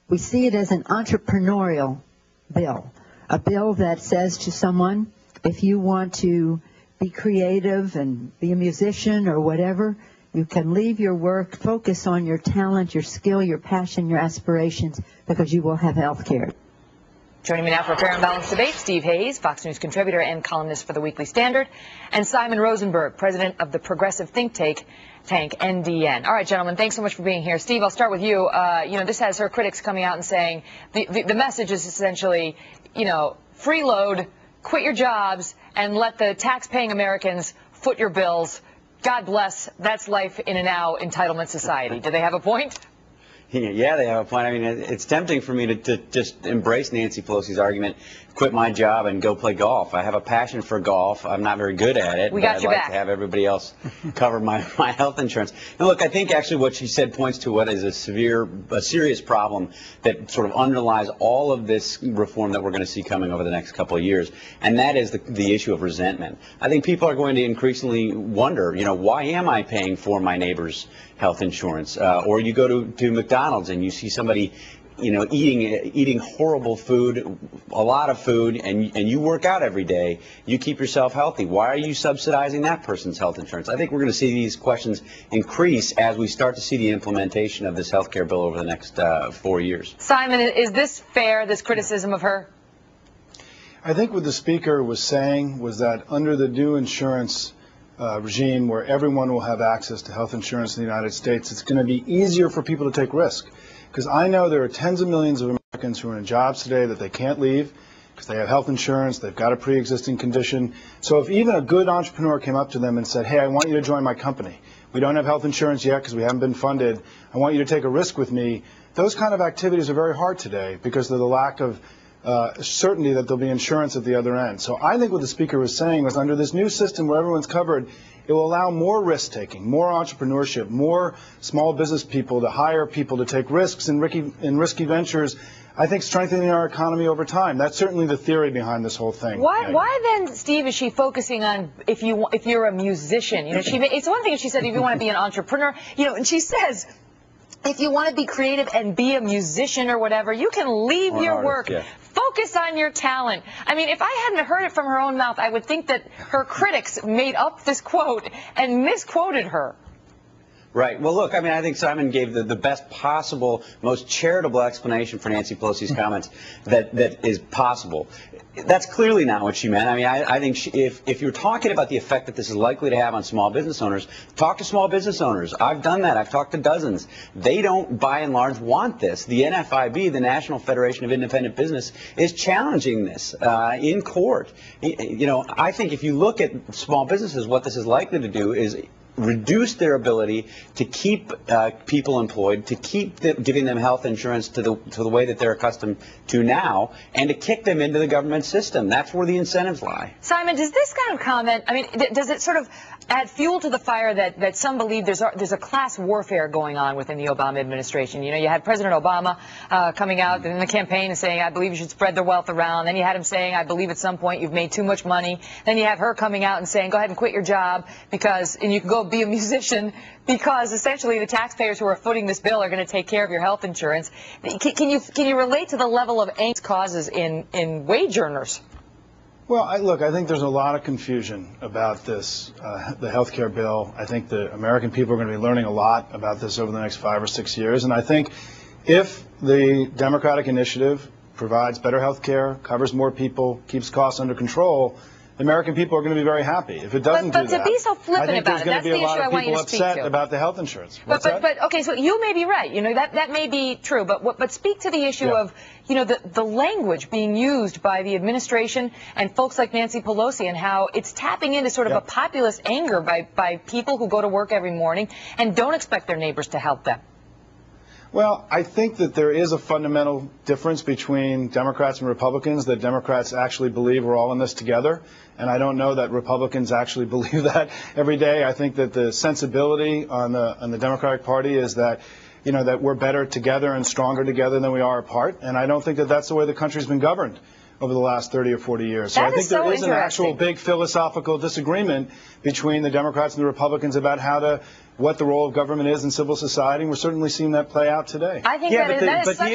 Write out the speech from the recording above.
We see it as an entrepreneurial bill, a bill that says to someone, if you want to be creative and be a musician or whatever, you can leave your work, focus on your talent, your skill, your passion, your aspirations, because you will have health care. Joining me now for a fair and balanced debate, Steve Hayes, Fox News contributor and columnist for the Weekly Standard, and Simon Rosenberg, president of the progressive think tank NDN. All right, gentlemen, thanks so much for being here. Steve, I'll start with you. This has her critics coming out and saying the message is essentially, freeload, quit your jobs, and let the tax-paying Americans foot your bills. God bless. That's life in a now entitlement society. Do they have a point? Yeah, they have a point. I mean, it's tempting for me to just embrace Nancy Pelosi's argument, quit my job and go play golf. I have a passion for golf. I'm not very good at it, but I'd like to have everybody else cover my health insurance. And look, I think actually what she said points to what is a serious problem that sort of underlies all of this reform that we're going to see coming over the next couple of years, and that is the issue of resentment. I think people are going to increasingly wonder, why am I paying for my neighbor's health insurance? Or you go to McDonald's and you see somebody eating horrible food, a lot of food, and you work out every day, you keep yourself healthy. Why are you subsidizing that person's health insurance? I think we're going to see these questions increase as we start to see the implementation of this health care bill over the next 4 years. Simon, is this fair, this criticism of her? I think what the Speaker was saying was that under the new insurance regime where everyone will have access to health insurance in the United States, it's going to be easier for people to take risk. Because I know there are tens of millions of Americans who are in jobs today that they can't leave because they have health insurance, they've got a pre-existing condition. So if even a good entrepreneur came up to them and said, hey, I want you to join my company. We don't have health insurance yet because we haven't been funded. I want you to take a risk with me. Those kind of activities are very hard today because of the lack of certainty that there'll be insurance at the other end. So I think what the Speaker was saying was under this new system where everyone's covered, it will allow more risk-taking, more entrepreneurship, more small business people to hire people to take risks in risky ventures, I think strengthening our economy over time. That's certainly the theory behind this whole thing. Why then, Steve, is she focusing on if you're a musician? It's one thing if she said if you want to be an entrepreneur, and she says if you want to be creative and be a musician or whatever, you can leave your work. Yeah. Focus on your talent. I mean, if I hadn't heard it from her own mouth, I would think that her critics made up this quote and misquoted her. Right. Well, look, I mean, I think Simon gave the best possible, most charitable explanation for Nancy Pelosi's comments that is possible. That's clearly not what she meant. I mean, I think if you're talking about the effect that this is likely to have on small business owners, talk to small business owners. I've done that. I've talked to dozens. They don't, by and large, want this. The NFIB, the National Federation of Independent Business, is challenging this in court. I think if you look at small businesses, what this is likely to do is reduce their ability to keep people employed, to keep giving them health insurance to the way that they're accustomed to now, and to kick them into the government system. That's where the incentives lie. Simon, does this kind of comment, I mean, does it sort of add fuel to the fire that some believe there's a class warfare going on within the Obama administration? You had President Obama coming out in the campaign and saying, I believe you should spread the wealth around. Then you had him saying, I believe at some point you've made too much money. Then you have her coming out and saying, go ahead and quit your job and you can go be a musician because essentially the taxpayers who are footing this bill are going to take care of your health insurance. Can you relate to the level of angst causes in wage earners? Well, look, I think there's a lot of confusion about this, the health care bill. I think the American people are going to be learning a lot about this over the next 5 or 6 years. And I think if the Democratic initiative provides better health care, covers more people, keeps costs under control, the American people are going to be very happy. If it doesn't do that, to be so flippant about it, that's the issue I want you to speak to. There's going to be a lot of people upset about the health insurance. But okay, so you may be right. That may be true. But speak to the issue of the language being used by the administration and folks like Nancy Pelosi and how it's tapping into sort of a populist anger by people who go to work every morning and don't expect their neighbors to help them. Well, I think that there is a fundamental difference between Democrats and Republicans, that Democrats actually believe we're all in this together. And I don't know that Republicans actually believe that every day. I think that the sensibility on the Democratic Party is that, that we're better together and stronger together than we are apart. And I don't think that that's the way the country's been governed over the last 30 or 40 years. So I think there is an actual big philosophical disagreement between the Democrats and the Republicans about what the role of government is in civil society, and we're certainly seeing that play out today. I think that is such